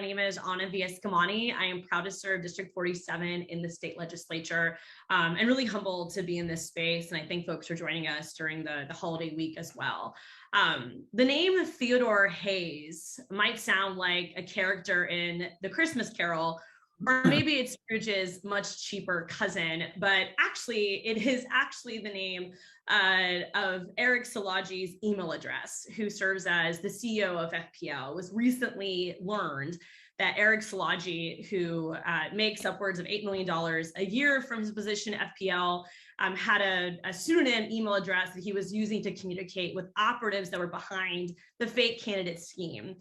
name is Anna Eskamani. I am proud to serve District 47 in the state legislature, and really humbled to be in this space. And I thank folks for joining us during the holiday week as well. The name Theodore Hayes might sound like a character in the Christmas Carol, or maybe it's Scrooge's much cheaper cousin, but actually it is actually the name of Eric Szilagyi's email address, who serves as the CEO of FPL. It was recently learned that Eric Szilagyi, who makes upwards of $8 million a year from his position at FPL, had a pseudonym email address that he was using to communicate with operatives that were behind the fake candidate scheme.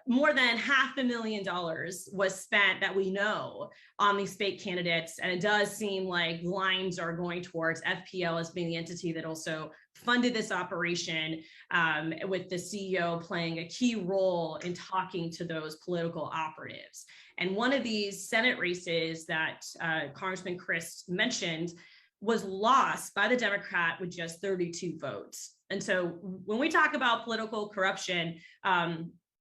More than $500,000 was spent that we know on these fake candidates. And it does seem like lines are going towards FPL as being the entity that also funded this operation, with the CEO playing a key role in talking to those political operatives. And one of these Senate races that Congressman Crist mentioned was lost by the Democrat with just 32 votes. And so when we talk about political corruption,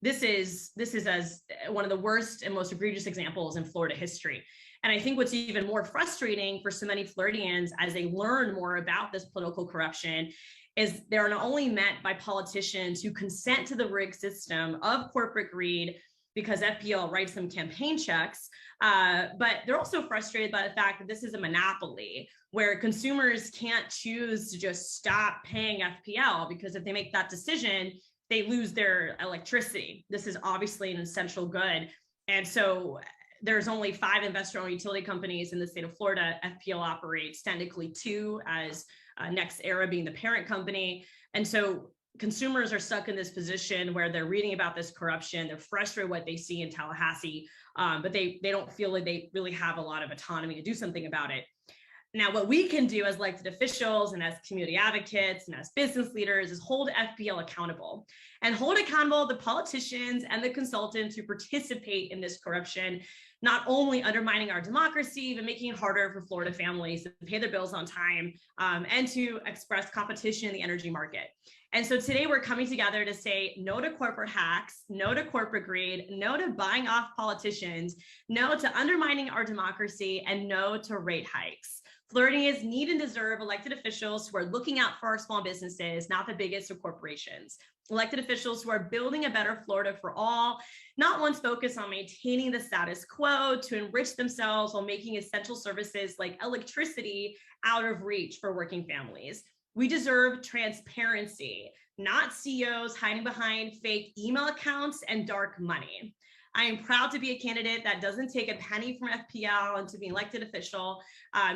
this is as one of the worst and most egregious examples in Florida history. And I think what's even more frustrating for so many Floridians as they learn more about this political corruption is they're not only met by politicians who consent to the rigged system of corporate greed because FPL writes them campaign checks, but they're also frustrated by the fact that this is a monopoly where consumers can't choose to just stop paying FPL, because if they make that decision, they lose their electricity. This is obviously an essential good. And so there's only 5 investor-owned utility companies in the state of Florida. FPL operates technically 2, as NextEra being the parent company. And so consumers are stuck in this position where they're reading about this corruption. They're frustrated with what they see in Tallahassee, but they don't feel like they really have a lot of autonomy to do something about it. Now, what we can do as elected officials and as community advocates and as business leaders is hold FPL accountable, and hold accountable the politicians and the consultants who participate in this corruption, not only undermining our democracy, but making it harder for Florida families to pay their bills on time, and to express competition in the energy market. And so today we're coming together to say no to corporate hacks, no to corporate greed, no to buying off politicians, no to undermining our democracy, and no to rate hikes. Floridians need and deserve elected officials who are looking out for our small businesses, not the biggest of corporations. Elected officials who are building a better Florida for all, not ones focused on maintaining the status quo to enrich themselves while making essential services like electricity out of reach for working families. We deserve transparency, not CEOs hiding behind fake email accounts and dark money. I am proud to be a candidate that doesn't take a penny from FPL and to be an elected official,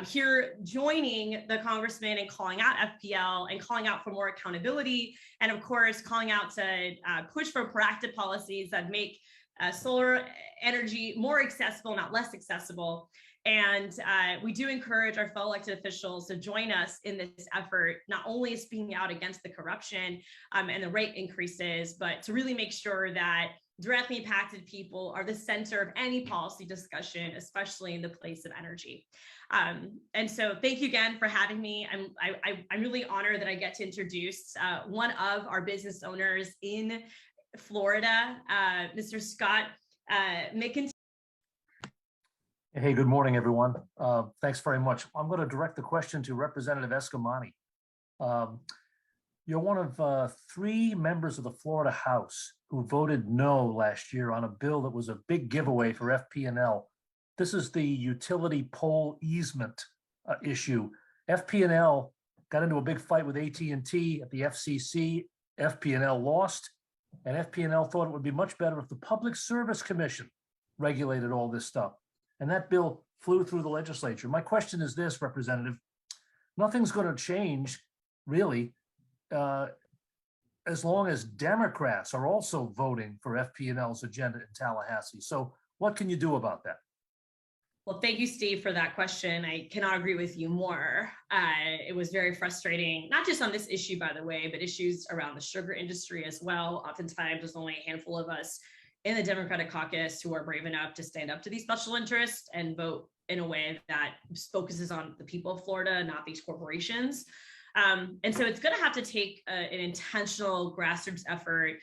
here joining the congressman and calling out FPL and calling out for more accountability. And of course, calling out to push for proactive policies that make solar energy more accessible, not less accessible. And we do encourage our fellow elected officials to join us in this effort, not only speaking out against the corruption and the rate increases, but to really make sure that directly impacted people are the center of any policy discussion, especially in the place of energy. And so thank you again for having me. I'm really honored that I get to introduce one of our business owners in Florida, Mr. Scott McIntyre. Hey, good morning, everyone. Thanks very much. I'm going to direct the question to Representative Eskamani. You're one of 3 members of the Florida House who voted no last year on a bill that was a big giveaway for FP&L. This is the utility pole easement issue. FP&L got into a big fight with AT&T at the FCC. FP&L lost, and FP&L thought it would be much better if the Public Service Commission regulated all this stuff. And that bill flew through the legislature. My question is this, Representative: nothing's going to change, really, as long as Democrats are also voting for FP&L's agenda in Tallahassee. So what can you do about that? Well, thank you, Steve, for that question. I cannot agree with you more. It was very frustrating, not just on this issue, by the way, but issues around the sugar industry as well. Oftentimes, there's only a handful of us in the Democratic caucus who are brave enough to stand up to these special interests and vote in a way that focuses on the people of Florida, not these corporations. And so it's going to have to take an intentional grassroots effort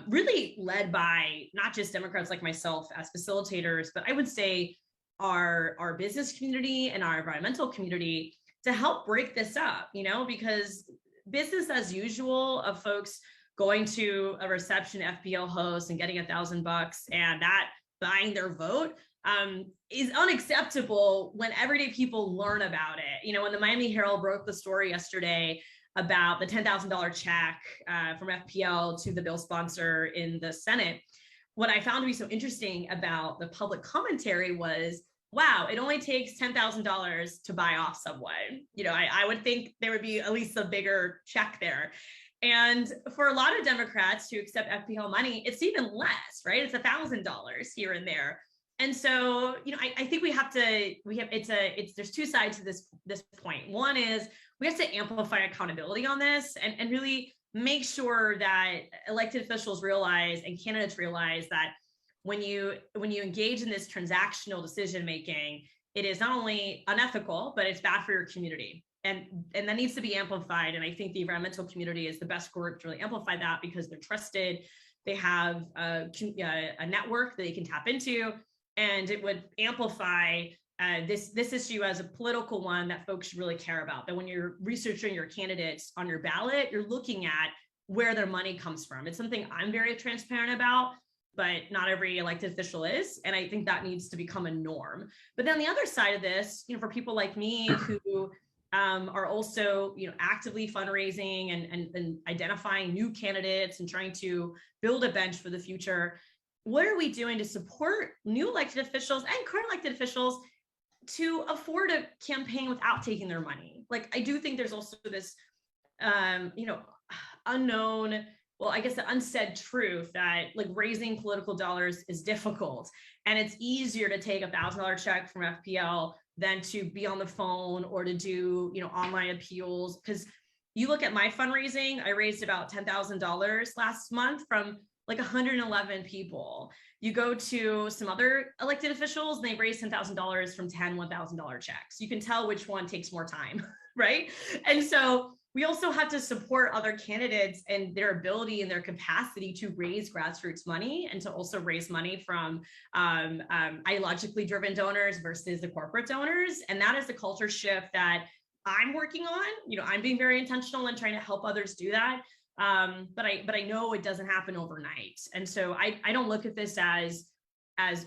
really led by not just Democrats like myself as facilitators, but I would say our business community and our environmental community to help break this up, because business as usual of folks going to a reception FPL host and getting $1,000 and that buying their vote is unacceptable when everyday people learn about it. When the Miami Herald broke the story yesterday about the $10,000 check from FPL to the bill sponsor in the Senate, what I found to be so interesting about the public commentary was, wow, it only takes $10,000 to buy off someone. I would think there would be at least a bigger check there. And for a lot of Democrats who accept FPL money, it's even less, right? It's $1,000 here and there. And so, I think there's two sides to this point. One is we have to amplify accountability on this and really make sure that elected officials realize and candidates realize that when you engage in this transactional decision making, it is not only unethical, but it's bad for your community. And that needs to be amplified. And I think the environmental community is the best group to really amplify that because they're trusted. They have a network that they can tap into, and it would amplify this issue as a political one that folks should really care about. That when you're researching your candidates on your ballot, you're looking at where their money comes from. It's something I'm very transparent about, but not every elected official is. And I think that needs to become a norm. But then the other side of this, for people like me who are also, actively fundraising and identifying new candidates and trying to build a bench for the future, what are we doing to support new elected officials and current elected officials to afford a campaign without taking their money? Like, I do think there's also this, unknown, well, I guess the unsaid truth that like raising political dollars is difficult, and it's easier to take $1,000 check from FPL than to be on the phone or to do, online appeals. Because you look at my fundraising, I raised about $10,000 last month from like 111 people. You go to some other elected officials and they raise $10,000 from 10 $1,000 checks. You can tell which one takes more time, right? And so we also have to support other candidates and their ability and their capacity to raise grassroots money and to also raise money from ideologically driven donors versus the corporate donors. And that is the culture shift that I'm working on. I'm being very intentional in trying to help others do that. But I know it doesn't happen overnight. And so I don't look at this as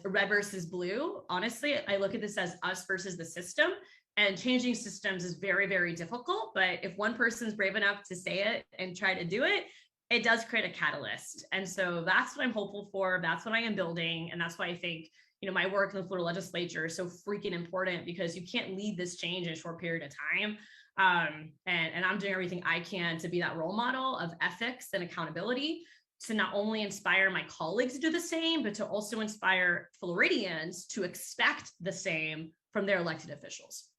red versus blue. Honestly, I look at this as us versus the system. And changing systems is very, very difficult. But if one person's brave enough to say it and try to do it, it does create a catalyst. And so that's what I'm hopeful for. That's what I am building. And that's why I think, my work in the Florida legislature is so freaking important, because you can't lead this change in a short period of time. And I'm doing everything I can to be that role model of ethics and accountability, to not only inspire my colleagues to do the same, but to also inspire Floridians to expect the same from their elected officials.